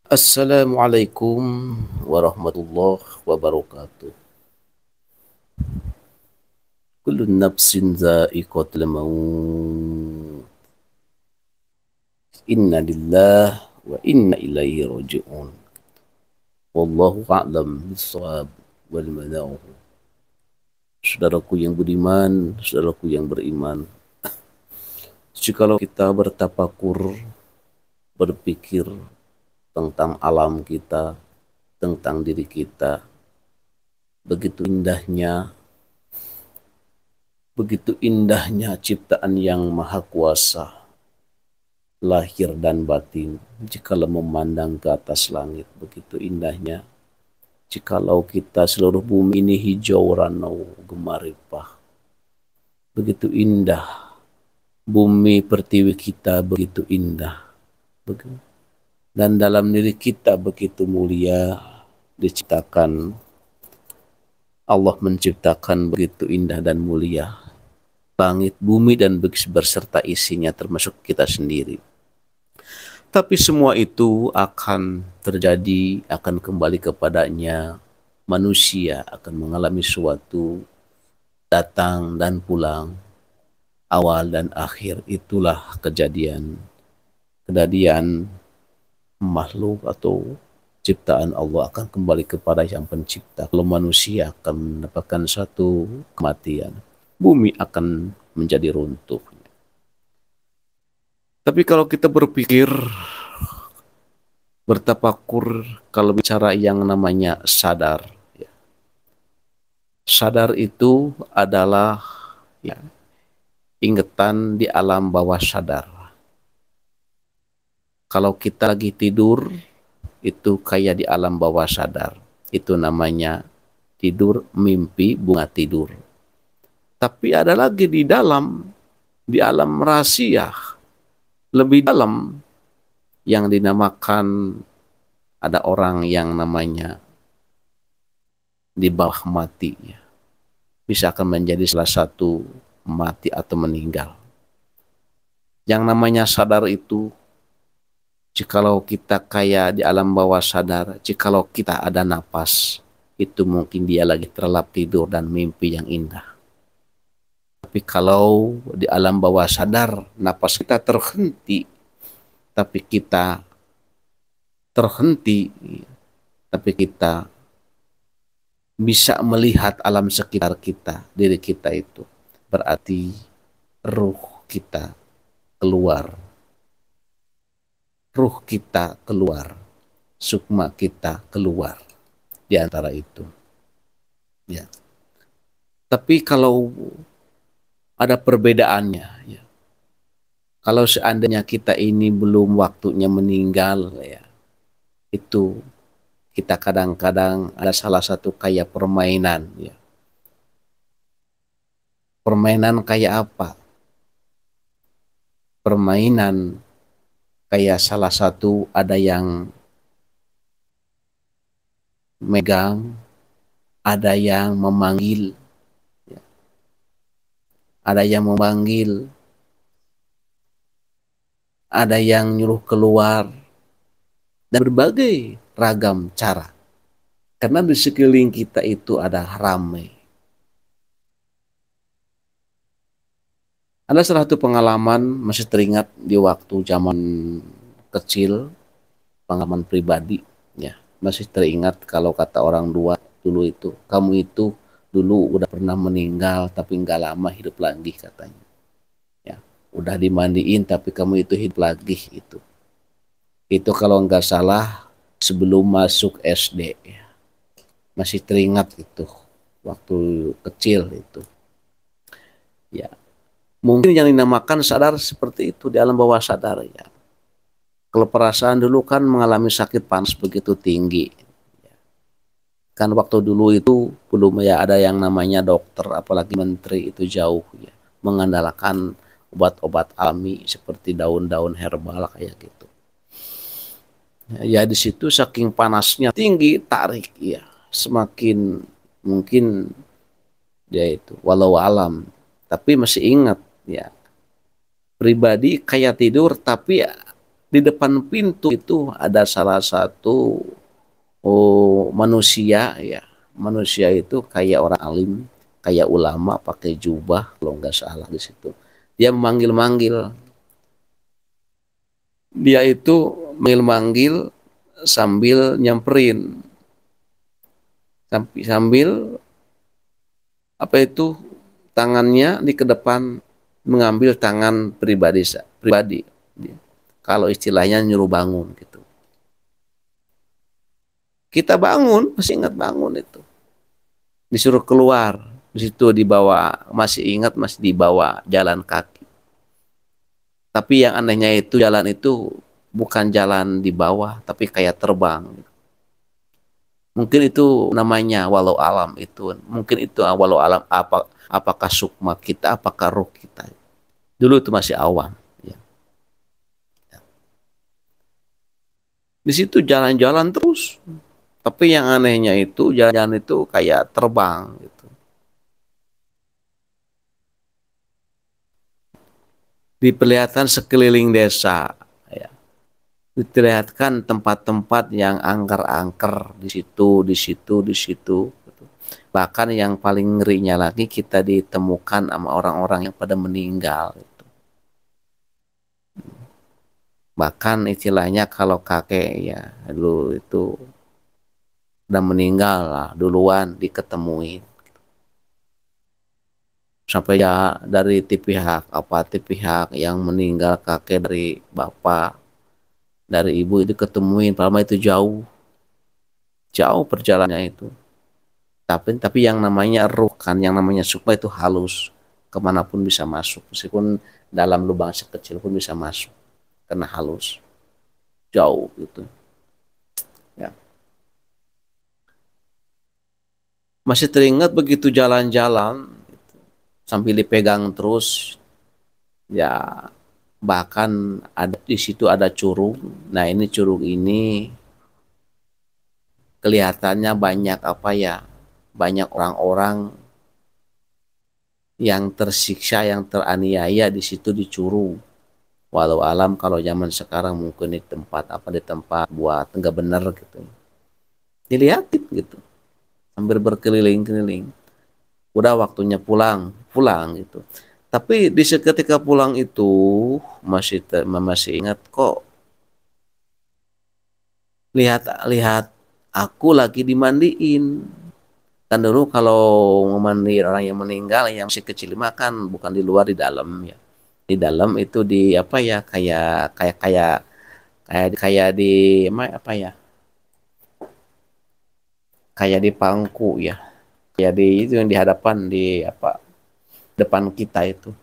Assalamualaikum warahmatullahi wabarakatuh. Kullu nafsin za'iqatul maut. Inna lillahi wa inna ilaihi raji'un. Wallahu a'lam bissawab wal manau. Saudaraku yang budiman, saudaraku yang beriman, jikalau kita bertafakur, berpikir tentang alam kita, tentang diri kita, begitu indahnya ciptaan yang maha kuasa, lahir dan batin. Jikalau memandang ke atas langit, begitu indahnya. Jikalau kita seluruh bumi ini hijau ranau gemaripah, begitu indah. Bumi pertiwi kita begitu indah, dan dalam diri kita begitu mulia. Diciptakan, Allah menciptakan begitu indah dan mulia langit, bumi, dan berserta isinya, termasuk kita sendiri. Tapi semua itu akan terjadi, akan kembali kepadanya. Manusia akan mengalami suatu datang dan pulang, awal dan akhir. Itulah kejadian makhluk atau ciptaan Allah akan kembali kepada yang pencipta. Kalau manusia akan mendapatkan satu kematian, bumi akan menjadi runtuh. Tapi kalau kita berpikir, bertafakur, kalau bicara yang namanya sadar, ya. Sadar itu adalah ingatan di alam bawah sadar. Kalau kita lagi tidur, itu kayak di alam bawah sadar. Itu namanya tidur, mimpi, bunga tidur. Tapi ada lagi di alam rahasia, lebih dalam, yang dinamakan, ada orang yang namanya di bawah mati. Bisa akan menjadi salah satu mati atau meninggal. Yang namanya sadar itu, jikalau kita kayak di alam bawah sadar, jikalau kita ada napas, itu mungkin dia lagi terlelap tidur dan mimpi yang indah. Tapi kalau di alam bawah sadar, napas kita terhenti, tapi kita bisa melihat alam sekitar kita, diri kita itu, berarti ruh kita keluar, sukma kita keluar di antara itu. Ya. Tapi kalau ada perbedaannya, ya. Kalau seandainya kita ini belum waktunya meninggal, ya, itu kita kadang-kadang ada salah satu kayak permainan, ya. Permainan kayak apa? Permainan kayak salah satu ada yang megang, ada yang memanggil, ya. Ada yang memanggil, ada yang nyuruh keluar, dan berbagai ragam cara. Karena di sekeliling kita itu ada ramai. Ada salah satu pengalaman masih teringat di waktu zaman kecil, pengalaman pribadi, ya. Masih teringat kalau kata orang tua dulu itu, kamu itu dulu udah pernah meninggal tapi nggak lama hidup lagi katanya. Ya, udah dimandiin tapi kamu itu hidup lagi itu. Itu kalau nggak salah sebelum masuk SD, ya. Masih teringat itu waktu kecil itu. Ya. Mungkin yang dinamakan sadar seperti itu di alam bawah sadar, ya. Kalau perasaan dulu kan mengalami sakit panas begitu tinggi, ya. Kan waktu dulu itu belum ya ada yang namanya dokter, apalagi menteri, itu jauh, ya. Mengandalkan obat-obat alami seperti daun-daun herbal kayak gitu. Ya di situ saking panasnya tinggi, tarik, ya. Semakin mungkin dia itu walau alam, tapi masih ingat, ya. Pribadi kayak tidur tapi ya Di depan pintu itu ada salah satu manusia ya. Manusia itu kayak orang alim, kayak ulama pakai jubah kalau nggak salah di situ. Dia memanggil-manggil. Dia itu manggil-manggil sambil nyamperin, sambil apa itu tangannya di ke depan mengambil tangan pribadi pribadi. Kalau istilahnya nyuruh bangun gitu. Kita bangun, masih ingat bangun itu. Disuruh keluar, di situ dibawa, masih ingat masih dibawa jalan kaki. Tapi yang anehnya itu jalan itu bukan jalan di bawah, tapi kayak terbang. Mungkin itu namanya walau alam itu. Mungkin itu walau alam apakah sukma kita, apakah roh kita. Dulu itu masih awam. Ya. Di situ jalan-jalan terus. Tapi yang anehnya itu jalan-jalan itu kayak terbang gitu. Diperlihatkan sekeliling desa, ya. Diperlihatkan tempat-tempat yang angker-angker di situ, di situ, di situ. Bahkan yang paling ngerinya lagi kita ditemukan sama orang-orang yang pada meninggal. Gitu. Bahkan istilahnya kalau kakek ya dulu itu udah meninggal lah duluan diketemuin. Sampai ya dari pihak apa pihak yang meninggal kakek dari bapak dari ibu itu ketemuin, padahal itu jauh jauh perjalanannya itu. Tapi yang namanya ruh kan, yang namanya sukma itu halus, kemanapun bisa masuk, meskipun dalam lubang sekecil pun bisa masuk, karena halus, jauh gitu. Ya. Masih teringat begitu jalan-jalan sambil dipegang terus, ya bahkan ada di situ ada curug. Nah ini curug ini kelihatannya banyak apa ya, banyak orang-orang yang tersiksa, yang teraniaya di situ di curug. Walau alam kalau zaman sekarang mungkin di tempat apa di tempat buat nggak bener gitu. Dilihatin gitu sambil berkeliling-keliling. Udah waktunya pulang, pulang gitu. Tapi di seketika pulang itu masih ingat kok lihat aku lagi dimandiin. Kan dulu kalau memandiin orang yang meninggal yang masih kecil makan bukan di luar di dalam ya. Di dalam itu di apa ya kayak di apa ya kayak di pangku ya kayak di itu yang di hadapan di apa depan kita itu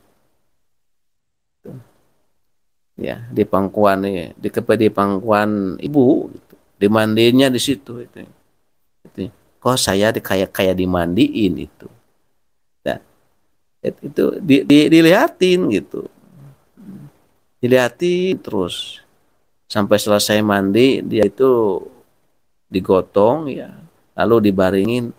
ya di pangkuan ya di pangkuan ibu gitu. Dimandiinnya di situ itu kok saya kayak dimandiin itu nah, itu dilihatin gitu dilihatin terus sampai selesai mandi dia itu digotong ya lalu dibaringin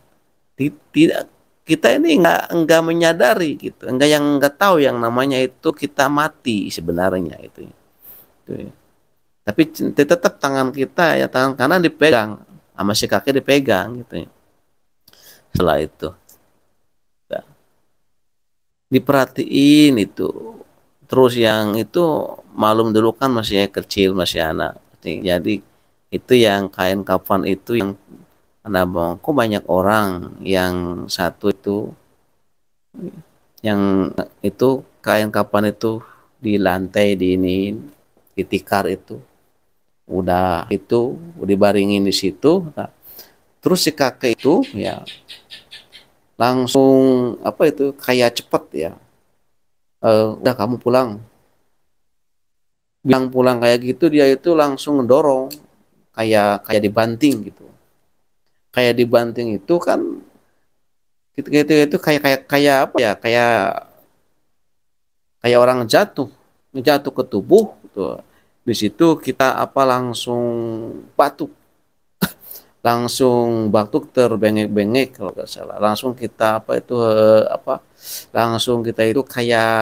tidak kita ini nggak menyadari gitu enggak yang nggak tahu yang namanya itu kita mati sebenarnya itu ya. Tapi tetap tangan kita ya tangan kanan dipegang sama si kakek dipegang gitu ya. Setelah itu ya, diperhatiin itu terus yang itu malum dulu kan masih kecil masih anak jadi itu yang kain kafan itu yang bang kok banyak orang yang satu itu yang itu kain kapan itu di lantai di ini di tikar itu udah itu dibaringin di situ nah, terus si kakek itu ya langsung apa itu kayak cepet ya udah kamu pulang bilang pulang kayak gitu dia itu langsung ngedorong kayak dibanting gitu kayak dibanting itu kan gitu itu kayak apa ya kayak orang jatuh ke tubuh tuh. Di situ kita apa langsung batuk langsung batuk terbengek-bengek kalau nggak salah. Langsung kita apa itu apa? Langsung kita itu kayak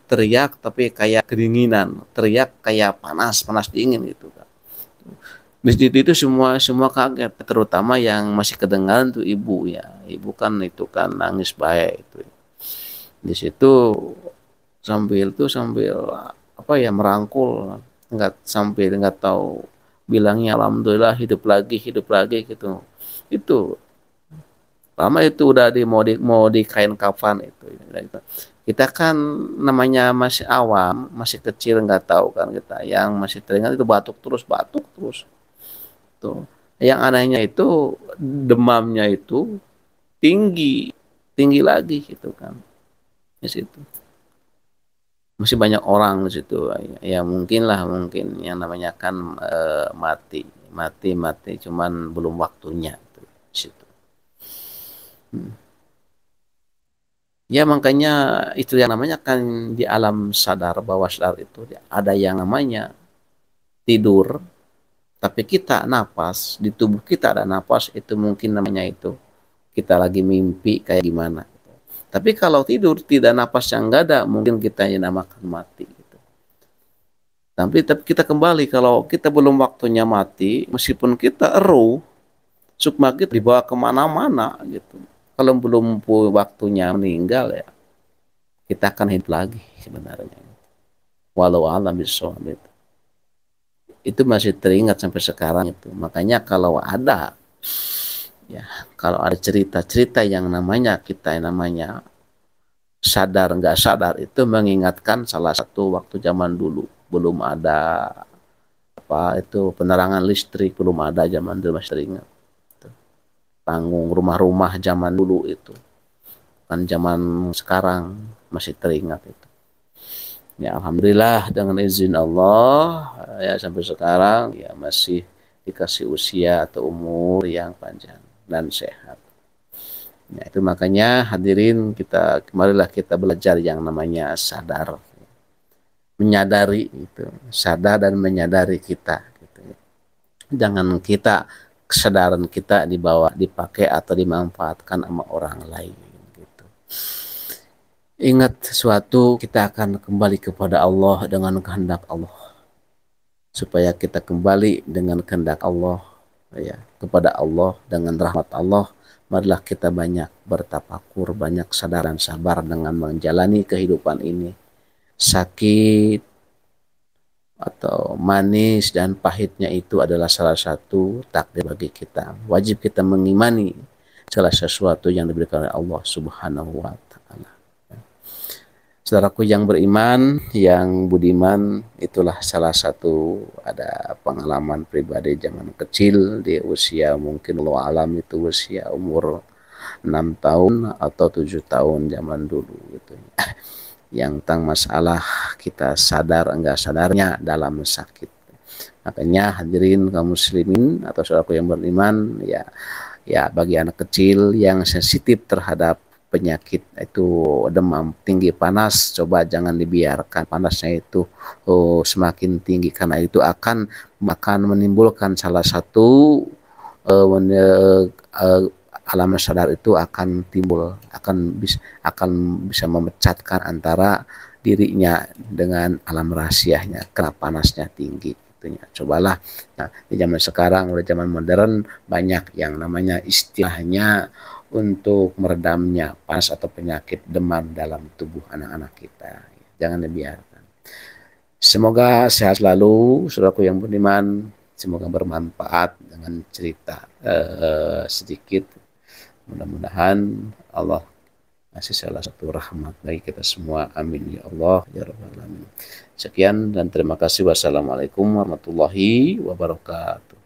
teriak tapi kayak kedinginan, teriak kayak panas, panas dingin gitu kan. Di situ itu semua semua kaget, terutama yang masih kedengaran tuh ibu ya. Ibu kan itu kan nangis baik itu. Di situ sambil apa ya merangkul, nggak sampai nggak tahu bilangnya alhamdulillah hidup lagi gitu. Itu lama itu udah mau di kain kafan itu. Kita kan namanya masih awam, masih kecil nggak tahu kan kita. Yang masih teringat itu batuk terus. Tuh. Yang anehnya itu demamnya itu tinggi, tinggi lagi gitu kan. Di situ. Masih banyak orang di situ. Ya mungkin lah mungkin yang namanya kan mati cuman belum waktunya tuh, di situ. Hmm. Ya makanya itu yang namanya kan di alam sadar bawah sadar itu ada yang namanya tidur, tapi kita napas di tubuh kita ada napas itu mungkin namanya itu kita lagi mimpi kayak gimana. Tapi kalau tidur tidak napas yang enggak ada mungkin kita yang namakan mati. Gitu. Tapi kita kembali kalau kita belum waktunya mati meskipun kita eru sukma kita dibawa kemana-mana gitu. Kalau belum waktunya meninggal ya kita akan hidup lagi sebenarnya. Walau alam bisawab itu masih teringat sampai sekarang itu. Makanya ya kalau ada cerita-cerita yang namanya kita yang namanya sadar nggak sadar itu mengingatkan salah satu waktu zaman dulu belum ada apa itu penerangan listrik belum ada zaman dulu masih teringat panggung rumah-rumah zaman dulu itu kan zaman sekarang masih teringat itu. Ya alhamdulillah dengan izin Allah ya sampai sekarang ya masih dikasih usia atau umur yang panjang dan sehat. Ya itu makanya hadirin kita kembalilah kita belajar yang namanya sadar, menyadari itu, sadar dan menyadari kita. Gitu. Jangan kita kesadaran kita dibawa dipakai atau dimanfaatkan sama orang lain. Gitu. Ingat sesuatu kita akan kembali kepada Allah dengan kehendak Allah. Supaya kita kembali dengan kehendak Allah ya kepada Allah dengan rahmat Allah marilah kita banyak bertafakur banyak sadar dan sabar dengan menjalani kehidupan ini sakit atau manis dan pahitnya itu adalah salah satu takdir bagi kita wajib kita mengimani segala sesuatu yang diberikan oleh Allah Subhanahu wa taala. Saudaraku yang beriman, yang budiman, itulah salah satu ada pengalaman pribadi zaman kecil di usia mungkin Allah alam itu usia umur 6 tahun atau 7 tahun zaman dulu gitu. Yang tentang masalah kita sadar enggak sadarnya dalam sakit. Makanya hadirin kaum muslimin atau saudaraku yang beriman ya bagi anak kecil yang sensitif terhadap penyakit itu demam tinggi panas coba jangan dibiarkan panasnya itu semakin tinggi karena itu akan menimbulkan salah satu alam sadar itu akan timbul akan bisa memecatkan antara dirinya dengan alam rahasianya karena panasnya tinggi itunya. Cobalah di zaman sekarang udah zaman modern banyak yang namanya istilahnya untuk meredamnya panas atau penyakit demam dalam tubuh anak-anak kita. Jangan dibiarkan. Semoga sehat selalu, saudaraku yang beriman. Semoga bermanfaat dengan cerita sedikit. Mudah-mudahan Allah kasih salah satu rahmat bagi kita semua. Amin ya Allah ya Rabbal alamin. Sekian dan terima kasih. Wassalamualaikum warahmatullahi wabarakatuh.